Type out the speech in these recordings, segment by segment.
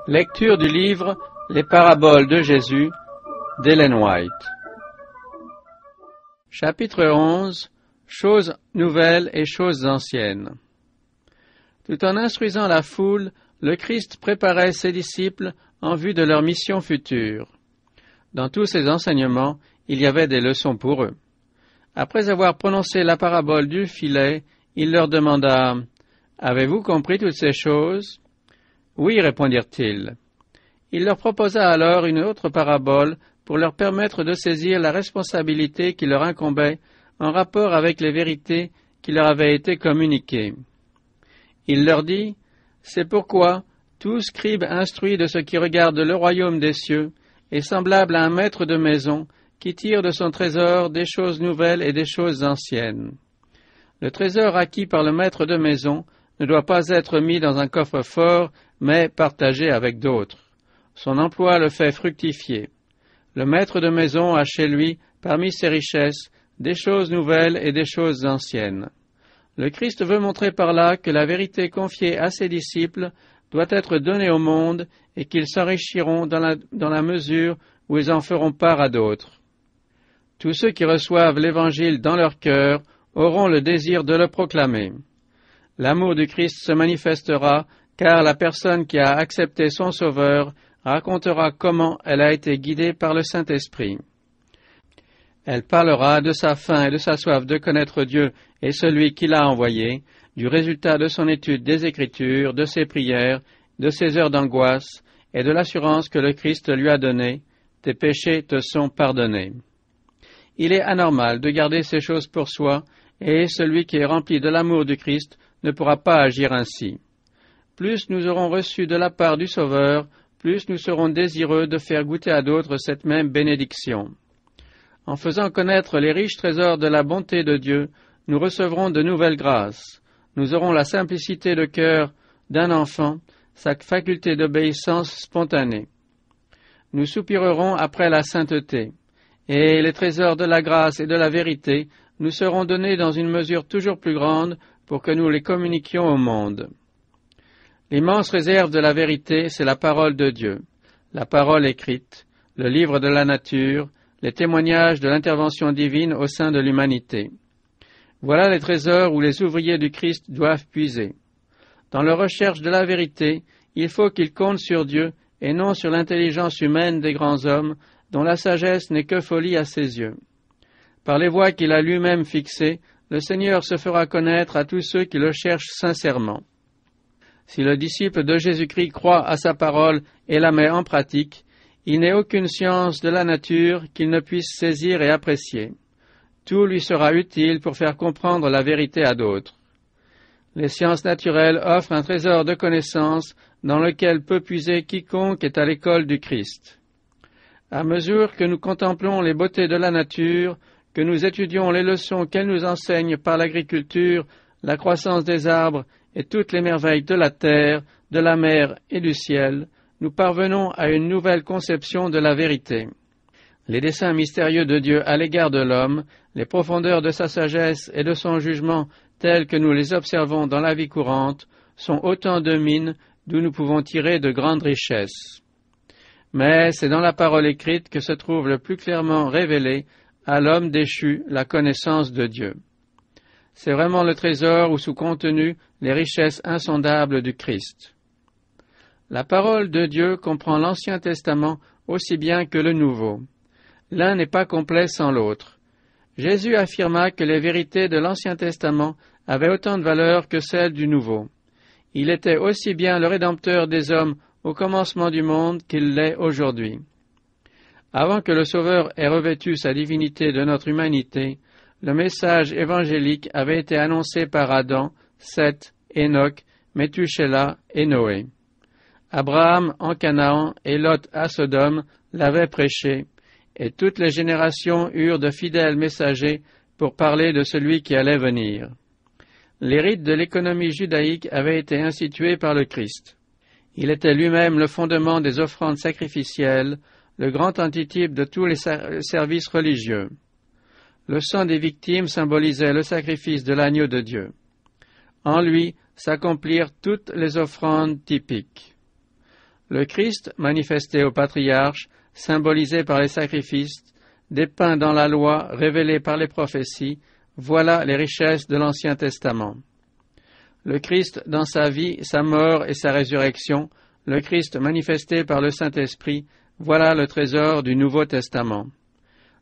Lecture du livre Les paraboles de Jésus d'Ellen White. Chapitre 11. Choses nouvelles et choses anciennes. Tout en instruisant la foule, le Christ préparait ses disciples en vue de leur mission future. Dans tous ses enseignements, il y avait des leçons pour eux. Après avoir prononcé la parabole du filet, il leur demanda « Avez-vous compris toutes ces choses ?» « Oui, répondirent-ils. » Il leur proposa alors une autre parabole pour leur permettre de saisir la responsabilité qui leur incombait en rapport avec les vérités qui leur avaient été communiquées. Il leur dit « C'est pourquoi tout scribe instruit de ce qui regarde le royaume des cieux est semblable à un maître de maison qui tire de son trésor des choses nouvelles et des choses anciennes. Le trésor acquis par le maître de maison ne doit pas être mis dans un coffre-fort, mais partagé avec d'autres. Son emploi le fait fructifier. Le maître de maison a chez lui, parmi ses richesses, des choses nouvelles et des choses anciennes. Le Christ veut montrer par là que la vérité confiée à ses disciples doit être donnée au monde et qu'ils s'enrichiront dans la mesure où ils en feront part à d'autres. Tous ceux qui reçoivent l'Évangile dans leur cœur auront le désir de le proclamer. L'amour du Christ se manifestera, car la personne qui a accepté son Sauveur racontera comment elle a été guidée par le Saint-Esprit. Elle parlera de sa faim et de sa soif de connaître Dieu et celui qui l'a envoyé, du résultat de son étude des Écritures, de ses prières, de ses heures d'angoisse et de l'assurance que le Christ lui a donnée. Tes péchés te sont pardonnés. Il est anormal de garder ces choses pour soi, et celui qui est rempli de l'amour du Christ ne pourra pas agir ainsi. Plus nous aurons reçu de la part du Sauveur, plus nous serons désireux de faire goûter à d'autres cette même bénédiction. En faisant connaître les riches trésors de la bonté de Dieu, nous recevrons de nouvelles grâces. Nous aurons la simplicité de cœur d'un enfant, sa faculté d'obéissance spontanée. Nous soupirerons après la sainteté, et les trésors de la grâce et de la vérité nous seront donnés dans une mesure toujours plus grande pour que nous les communiquions au monde. L'immense réserve de la vérité, c'est la parole de Dieu, la parole écrite, le livre de la nature, les témoignages de l'intervention divine au sein de l'humanité. Voilà les trésors où les ouvriers du Christ doivent puiser. Dans leur recherche de la vérité, il faut qu'ils comptent sur Dieu et non sur l'intelligence humaine des grands hommes, dont la sagesse n'est que folie à ses yeux. Par les voies qu'il a lui-même fixées, le Seigneur se fera connaître à tous ceux qui le cherchent sincèrement. Si le disciple de Jésus-Christ croit à sa parole et la met en pratique, il n'est aucune science de la nature qu'il ne puisse saisir et apprécier. Tout lui sera utile pour faire comprendre la vérité à d'autres. Les sciences naturelles offrent un trésor de connaissances dans lequel peut puiser quiconque est à l'école du Christ. À mesure que nous contemplons les beautés de la nature, que nous étudions les leçons qu'elle nous enseigne par l'agriculture, la croissance des arbres et toutes les merveilles de la terre, de la mer et du ciel, nous parvenons à une nouvelle conception de la vérité. Les desseins mystérieux de Dieu à l'égard de l'homme, les profondeurs de sa sagesse et de son jugement tels que nous les observons dans la vie courante, sont autant de mines d'où nous pouvons tirer de grandes richesses. Mais c'est dans la parole écrite que se trouve le plus clairement révélé à l'homme déchu la connaissance de Dieu. C'est vraiment le trésor où sont contenues les richesses insondables du Christ. La parole de Dieu comprend l'Ancien Testament aussi bien que le Nouveau. L'un n'est pas complet sans l'autre. Jésus affirma que les vérités de l'Ancien Testament avaient autant de valeur que celles du Nouveau. Il était aussi bien le Rédempteur des hommes au commencement du monde qu'il l'est aujourd'hui. Avant que le Sauveur ait revêtu sa divinité de notre humanité, le message évangélique avait été annoncé par Adam, Seth, Enoch, Méthusélah et Noé. Abraham en Canaan et Lot à Sodome l'avaient prêché, et toutes les générations eurent de fidèles messagers pour parler de celui qui allait venir. Les rites de l'économie judaïque avaient été institués par le Christ. Il était lui-même le fondement des offrandes sacrificielles, le grand antitype de tous les services religieux. Le sang des victimes symbolisait le sacrifice de l'agneau de Dieu. En lui s'accomplirent toutes les offrandes typiques. Le Christ, manifesté aux patriarches, symbolisé par les sacrifices, dépeint dans la loi, révélé par les prophéties, voilà les richesses de l'Ancien Testament. Le Christ dans sa vie, sa mort et sa résurrection, le Christ manifesté par le Saint-Esprit, voilà le trésor du Nouveau Testament.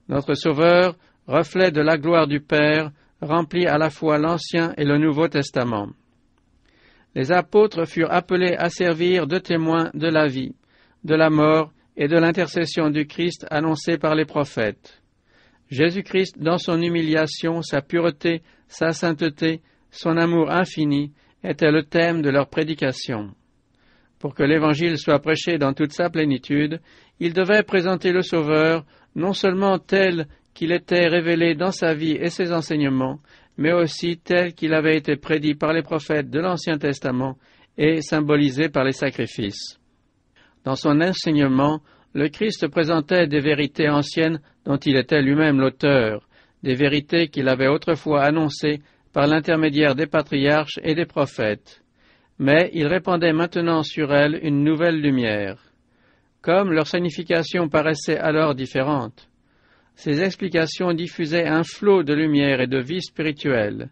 Notre Sauveur, reflet de la gloire du Père, remplit à la fois l'Ancien et le Nouveau Testament. Les apôtres furent appelés à servir de témoins de la vie, de la mort et de l'intercession du Christ annoncée par les prophètes. Jésus-Christ, dans son humiliation, sa pureté, sa sainteté, son amour infini, était le thème de leur prédication. Pour que l'Évangile soit prêché dans toute sa plénitude, il devait présenter le Sauveur non seulement tel qu'il était révélé dans sa vie et ses enseignements, mais aussi tel qu'il avait été prédit par les prophètes de l'Ancien Testament et symbolisé par les sacrifices. Dans son enseignement, le Christ présentait des vérités anciennes dont il était lui-même l'auteur, des vérités qu'il avait autrefois annoncées par l'intermédiaire des patriarches et des prophètes. Mais il répandait maintenant sur elles une nouvelle lumière. Comme leur signification paraissait alors différente, ces explications diffusaient un flot de lumière et de vie spirituelle.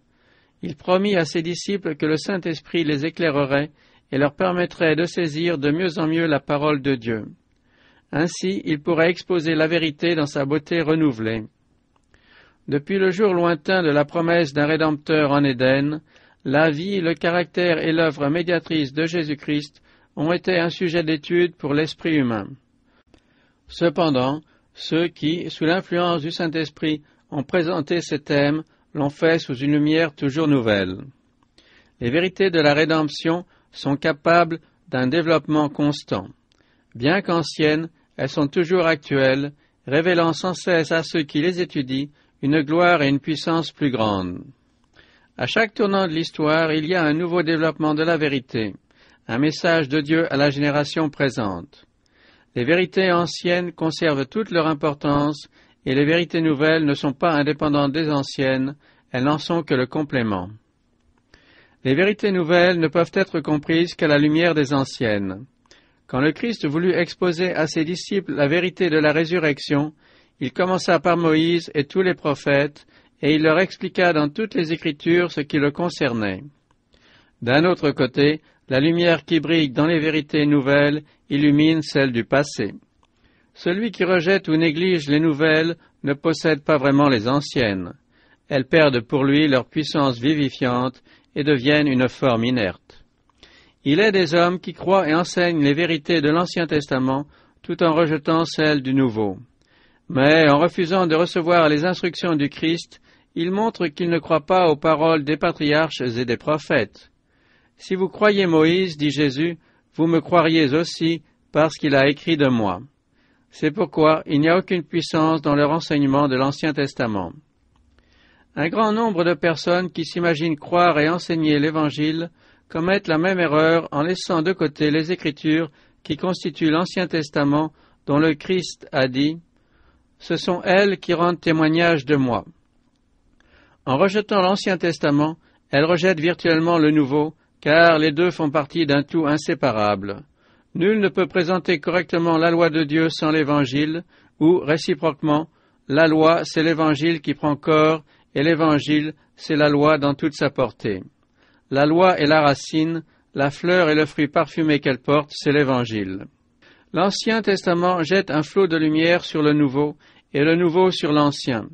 Il promit à ses disciples que le Saint-Esprit les éclairerait et leur permettrait de saisir de mieux en mieux la parole de Dieu. Ainsi, ils pourraient exposer la vérité dans sa beauté renouvelée. Depuis le jour lointain de la promesse d'un Rédempteur en Éden, la vie, le caractère et l'œuvre médiatrice de Jésus-Christ ont été un sujet d'étude pour l'esprit humain. Cependant, ceux qui, sous l'influence du Saint-Esprit, ont présenté ces thèmes, l'ont fait sous une lumière toujours nouvelle. Les vérités de la rédemption sont capables d'un développement constant. Bien qu'anciennes, elles sont toujours actuelles, révélant sans cesse à ceux qui les étudient une gloire et une puissance plus grandes. À chaque tournant de l'histoire, il y a un nouveau développement de la vérité, un message de Dieu à la génération présente. Les vérités anciennes conservent toute leur importance et les vérités nouvelles ne sont pas indépendantes des anciennes, elles n'en sont que le complément. Les vérités nouvelles ne peuvent être comprises qu'à la lumière des anciennes. Quand le Christ voulut exposer à ses disciples la vérité de la résurrection, il commença par Moïse et tous les prophètes, et il leur expliqua dans toutes les Écritures ce qui le concernait. D'un autre côté, la lumière qui brille dans les vérités nouvelles illumine celle du passé. Celui qui rejette ou néglige les nouvelles ne possède pas vraiment les anciennes. Elles perdent pour lui leur puissance vivifiante et deviennent une forme inerte. Il est des hommes qui croient et enseignent les vérités de l'Ancien Testament tout en rejetant celles du Nouveau. Mais en refusant de recevoir les instructions du Christ, ils montrent qu'ils ne croient pas aux paroles des patriarches et des prophètes. Si vous croyez Moïse, dit Jésus, vous me croiriez aussi parce qu'il a écrit de moi. C'est pourquoi il n'y a aucune puissance dans leur enseignement de l'Ancien Testament. Un grand nombre de personnes qui s'imaginent croire et enseigner l'Évangile commettent la même erreur en laissant de côté les Écritures qui constituent l'Ancien Testament dont le Christ a dit « Ce sont elles qui rendent témoignage de moi ». En rejetant l'Ancien Testament, elles rejettent virtuellement le Nouveau, car les deux font partie d'un tout inséparable. Nul ne peut présenter correctement la loi de Dieu sans l'Évangile, ou, réciproquement, la loi, c'est l'Évangile qui prend corps, et l'Évangile, c'est la loi dans toute sa portée. La loi est la racine, la fleur et le fruit parfumé qu'elle porte, c'est l'Évangile. L'Ancien Testament jette un flot de lumière sur le Nouveau, et le Nouveau sur l'Ancien.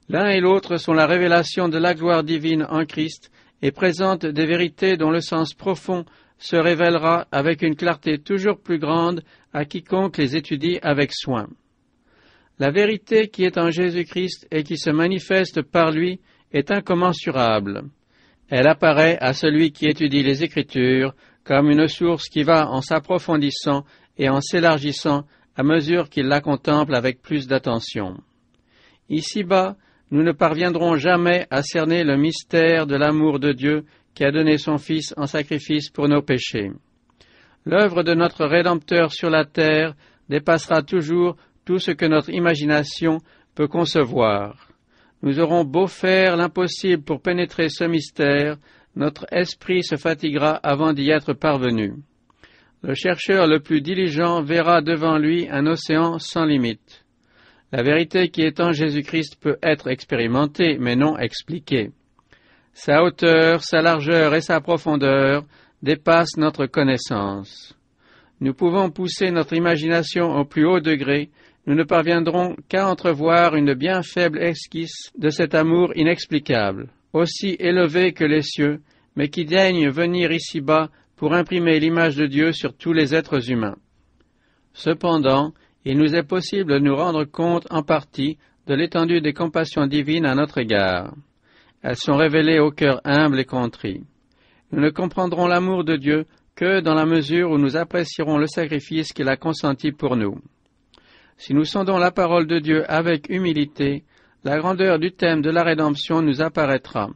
L'un et l'autre sont la révélation de la gloire divine en Christ, et présentent des vérités dont le sens profond se révélera avec une clarté toujours plus grande à quiconque les étudie avec soin. La vérité qui est en Jésus-Christ et qui se manifeste par lui est incommensurable. Elle apparaît à celui qui étudie les Écritures comme une source qui va en s'approfondissant et en s'élargissant à mesure qu'il la contemple avec plus d'attention. Ici-bas, nous ne parviendrons jamais à cerner le mystère de l'amour de Dieu qui a donné son Fils en sacrifice pour nos péchés. L'œuvre de notre Rédempteur sur la terre dépassera toujours tout ce que notre imagination peut concevoir. Nous aurons beau faire l'impossible pour pénétrer ce mystère, notre esprit se fatiguera avant d'y être parvenu. Le chercheur le plus diligent verra devant lui un océan sans limite. La vérité qui est en Jésus-Christ peut être expérimentée, mais non expliquée. Sa hauteur, sa largeur et sa profondeur dépassent notre connaissance. Nous pouvons pousser notre imagination au plus haut degré, nous ne parviendrons qu'à entrevoir une bien faible esquisse de cet amour inexplicable, aussi élevé que les cieux, mais qui daigne venir ici-bas pour imprimer l'image de Dieu sur tous les êtres humains. Cependant, il nous est possible de nous rendre compte en partie de l'étendue des compassions divines à notre égard. Elles sont révélées au cœur humble et contrit. Nous ne comprendrons l'amour de Dieu que dans la mesure où nous apprécierons le sacrifice qu'il a consenti pour nous. Si nous sondons la parole de Dieu avec humilité, la grandeur du thème de la rédemption nous apparaîtra.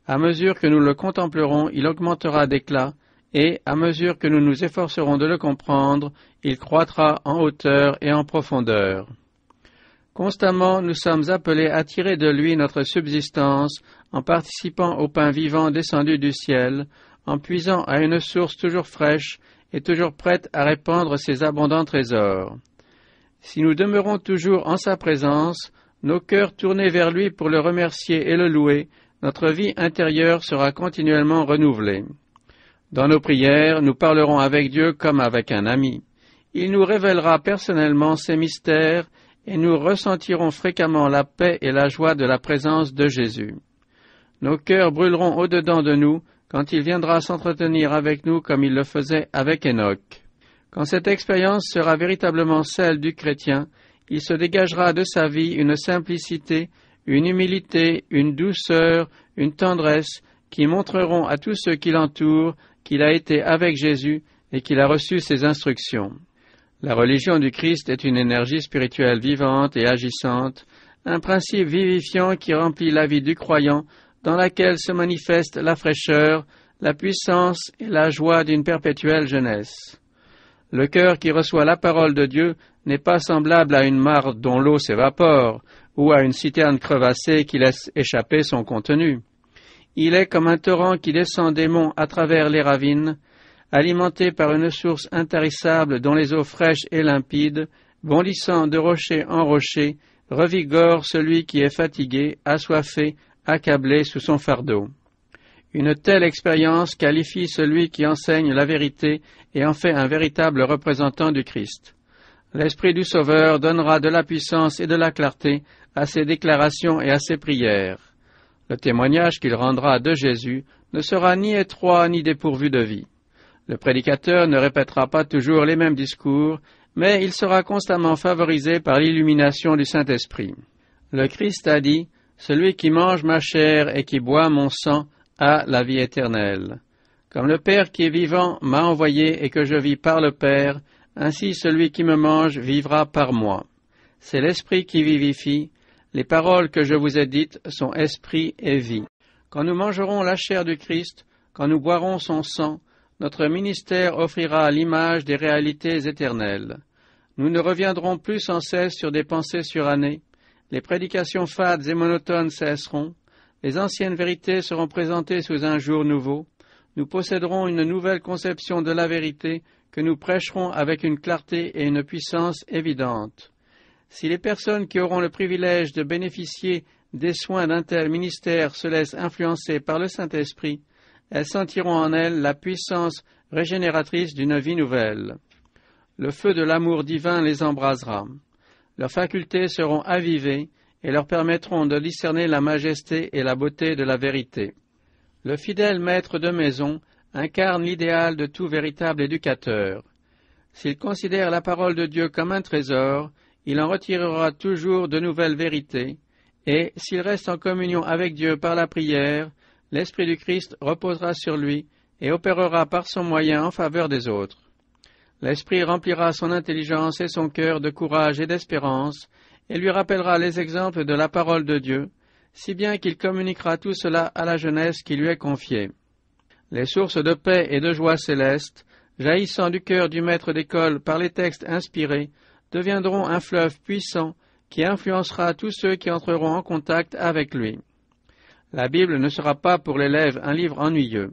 À mesure que nous le contemplerons, il augmentera d'éclat, et, à mesure que nous nous efforcerons de le comprendre, il croîtra en hauteur et en profondeur. Constamment, nous sommes appelés à tirer de lui notre subsistance en participant au pain vivant descendu du ciel, en puisant à une source toujours fraîche et toujours prête à répandre ses abondants trésors. Si nous demeurons toujours en sa présence, nos cœurs tournés vers lui pour le remercier et le louer, notre vie intérieure sera continuellement renouvelée. Dans nos prières, nous parlerons avec Dieu comme avec un ami. Il nous révélera personnellement ses mystères et nous ressentirons fréquemment la paix et la joie de la présence de Jésus. Nos cœurs brûleront au-dedans de nous quand il viendra s'entretenir avec nous comme il le faisait avec Enoch. Quand cette expérience sera véritablement celle du chrétien, il se dégagera de sa vie une simplicité, une humilité, une douceur, une tendresse qui montreront à tous ceux qui l'entourent qu'il a été avec Jésus et qu'il a reçu ses instructions. La religion du Christ est une énergie spirituelle vivante et agissante, un principe vivifiant qui remplit la vie du croyant, dans laquelle se manifeste la fraîcheur, la puissance et la joie d'une perpétuelle jeunesse. Le cœur qui reçoit la parole de Dieu n'est pas semblable à une mare dont l'eau s'évapore, ou à une citerne crevassée qui laisse échapper son contenu. Il est comme un torrent qui descend des monts à travers les ravines, alimenté par une source intarissable dont les eaux fraîches et limpides, bondissant de rocher en rocher, revigorent celui qui est fatigué, assoiffé, accablé sous son fardeau. Une telle expérience qualifie celui qui enseigne la vérité et en fait un véritable représentant du Christ. L'Esprit du Sauveur donnera de la puissance et de la clarté à ses déclarations et à ses prières. Le témoignage qu'il rendra de Jésus ne sera ni étroit ni dépourvu de vie. Le prédicateur ne répétera pas toujours les mêmes discours, mais il sera constamment favorisé par l'illumination du Saint-Esprit. Le Christ a dit « Celui qui mange ma chair et qui boit mon sang a la vie éternelle. Comme le Père qui est vivant m'a envoyé et que je vis par le Père, ainsi celui qui me mange vivra par moi. C'est l'Esprit qui vivifie. Les paroles que je vous ai dites sont esprit et vie. Quand nous mangerons la chair du Christ, quand nous boirons son sang, notre ministère offrira l'image des réalités éternelles. Nous ne reviendrons plus sans cesse sur des pensées surannées. Les prédications fades et monotones cesseront. Les anciennes vérités seront présentées sous un jour nouveau. Nous posséderons une nouvelle conception de la vérité que nous prêcherons avec une clarté et une puissance évidentes. Si les personnes qui auront le privilège de bénéficier des soins d'un tel ministère se laissent influencer par le Saint-Esprit, elles sentiront en elles la puissance régénératrice d'une vie nouvelle. Le feu de l'amour divin les embrasera. Leurs facultés seront avivées et leur permettront de discerner la majesté et la beauté de la vérité. Le fidèle maître de maison incarne l'idéal de tout véritable éducateur. S'il considère la parole de Dieu comme un trésor, il en retirera toujours de nouvelles vérités, et s'il reste en communion avec Dieu par la prière, l'Esprit du Christ reposera sur lui et opérera par son moyen en faveur des autres. L'Esprit remplira son intelligence et son cœur de courage et d'espérance, et lui rappellera les exemples de la parole de Dieu, si bien qu'il communiquera tout cela à la jeunesse qui lui est confiée. Les sources de paix et de joie céleste, jaillissant du cœur du maître d'école par les textes inspirés, deviendront un fleuve puissant qui influencera tous ceux qui entreront en contact avec lui. La Bible ne sera pas pour l'élève un livre ennuyeux.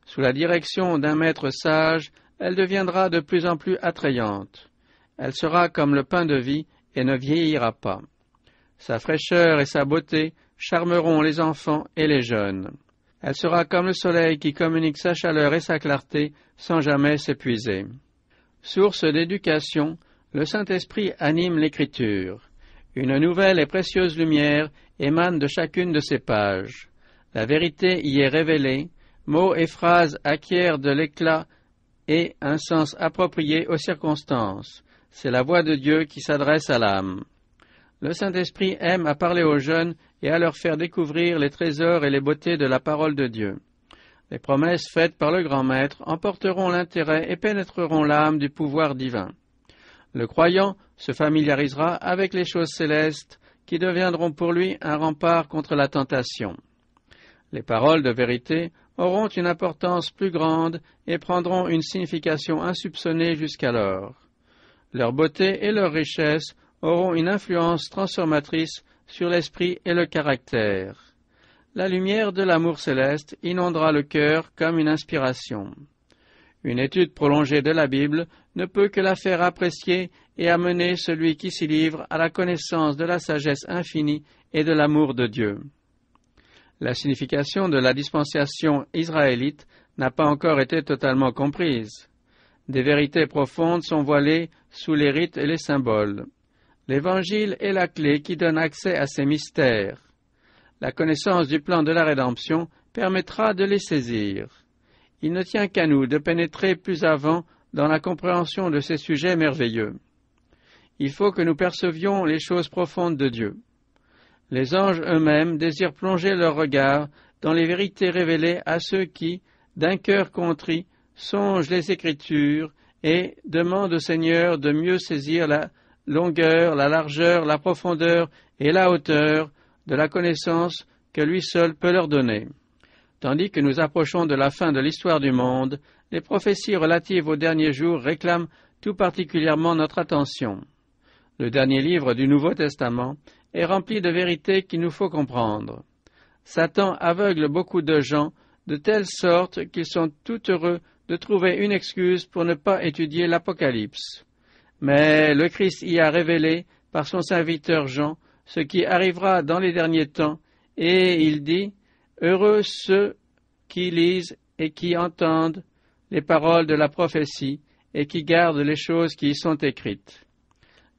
Sous la direction d'un maître sage, elle deviendra de plus en plus attrayante. Elle sera comme le pain de vie et ne vieillira pas. Sa fraîcheur et sa beauté charmeront les enfants et les jeunes. Elle sera comme le soleil qui communique sa chaleur et sa clarté sans jamais s'épuiser. Source d'éducation, le Saint-Esprit anime l'Écriture. Une nouvelle et précieuse lumière émane de chacune de ses pages. La vérité y est révélée, mots et phrases acquièrent de l'éclat et un sens approprié aux circonstances. C'est la voix de Dieu qui s'adresse à l'âme. Le Saint-Esprit aime à parler aux jeunes et à leur faire découvrir les trésors et les beautés de la parole de Dieu. Les promesses faites par le grand Maître emporteront l'intérêt et pénétreront l'âme du pouvoir divin. Le croyant se familiarisera avec les choses célestes qui deviendront pour lui un rempart contre la tentation. Les paroles de vérité auront une importance plus grande et prendront une signification insoupçonnée jusqu'alors. Leur beauté et leur richesse auront une influence transformatrice sur l'esprit et le caractère. La lumière de l'amour céleste inondera le cœur comme une inspiration. Une étude prolongée de la Bible ne peut que la faire apprécier et amener celui qui s'y livre à la connaissance de la sagesse infinie et de l'amour de Dieu. La signification de la dispensation israélite n'a pas encore été totalement comprise. Des vérités profondes sont voilées sous les rites et les symboles. L'Évangile est la clé qui donne accès à ces mystères. La connaissance du plan de la rédemption permettra de les saisir. Il ne tient qu'à nous de pénétrer plus avant dans la compréhension de ces sujets merveilleux. Il faut que nous percevions les choses profondes de Dieu. Les anges eux-mêmes désirent plonger leur regard dans les vérités révélées à ceux qui, d'un cœur contrit, songent les Écritures et demandent au Seigneur de mieux saisir la longueur, la largeur, la profondeur et la hauteur de la connaissance que lui seul peut leur donner. Tandis que nous approchons de la fin de l'histoire du monde, les prophéties relatives aux derniers jours réclament tout particulièrement notre attention. Le dernier livre du Nouveau Testament est rempli de vérités qu'il nous faut comprendre. Satan aveugle beaucoup de gens de telle sorte qu'ils sont tout heureux de trouver une excuse pour ne pas étudier l'Apocalypse. Mais le Christ y a révélé, par son serviteur Jean, ce qui arrivera dans les derniers temps, et il dit « Heureux ceux qui lisent et qui entendent les paroles de la prophétie et qui gardent les choses qui y sont écrites. »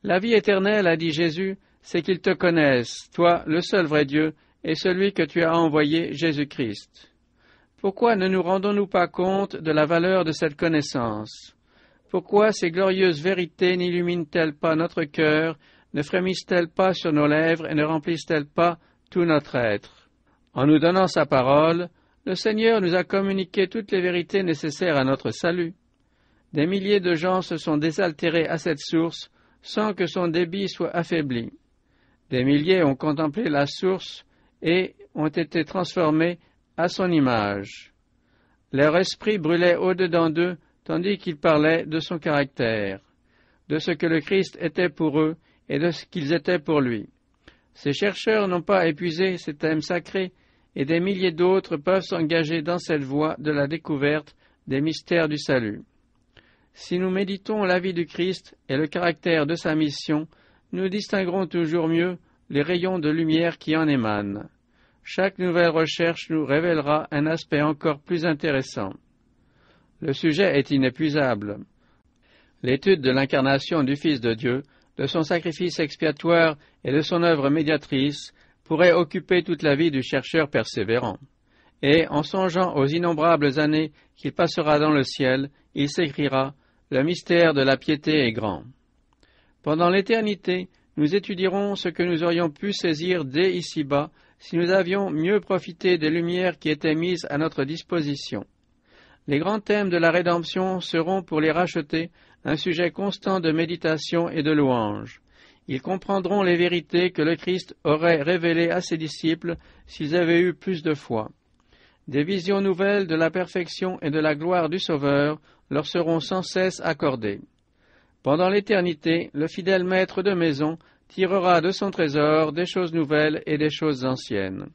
La vie éternelle, a dit Jésus, c'est qu'ils te connaissent, toi, le seul vrai Dieu, et celui que tu as envoyé, Jésus-Christ. Pourquoi ne nous rendons-nous pas compte de la valeur de cette connaissance? Pourquoi ces glorieuses vérités n'illuminent-elles pas notre cœur, ne frémissent-elles pas sur nos lèvres et ne remplissent-elles pas tout notre être? En nous donnant sa parole, le Seigneur nous a communiqué toutes les vérités nécessaires à notre salut. Des milliers de gens se sont désaltérés à cette source sans que son débit soit affaibli. Des milliers ont contemplé la source et ont été transformés à son image. Leur esprit brûlait au-dedans d'eux, tandis qu'ils parlaient de son caractère, de ce que le Christ était pour eux et de ce qu'ils étaient pour lui. Ces chercheurs n'ont pas épuisé ces thèmes sacrés, et des milliers d'autres peuvent s'engager dans cette voie de la découverte des mystères du salut. Si nous méditons la vie du Christ et le caractère de sa mission, nous distinguerons toujours mieux les rayons de lumière qui en émanent. Chaque nouvelle recherche nous révélera un aspect encore plus intéressant. Le sujet est inépuisable. L'étude de l'incarnation du Fils de Dieu, de son sacrifice expiatoire et de son œuvre médiatrice pourrait occuper toute la vie du chercheur persévérant. Et, en songeant aux innombrables années qu'il passera dans le ciel, il s'écriera « Le mystère de la piété est grand ». Pendant l'éternité, nous étudierons ce que nous aurions pu saisir dès ici-bas si nous avions mieux profité des lumières qui étaient mises à notre disposition. Les grands thèmes de la rédemption seront, pour les racheter, un sujet constant de méditation et de louange. Ils comprendront les vérités que le Christ aurait révélées à ses disciples s'ils avaient eu plus de foi. Des visions nouvelles de la perfection et de la gloire du Sauveur leur seront sans cesse accordées. Pendant l'éternité, le fidèle maître de maison tirera de son trésor des choses nouvelles et des choses anciennes.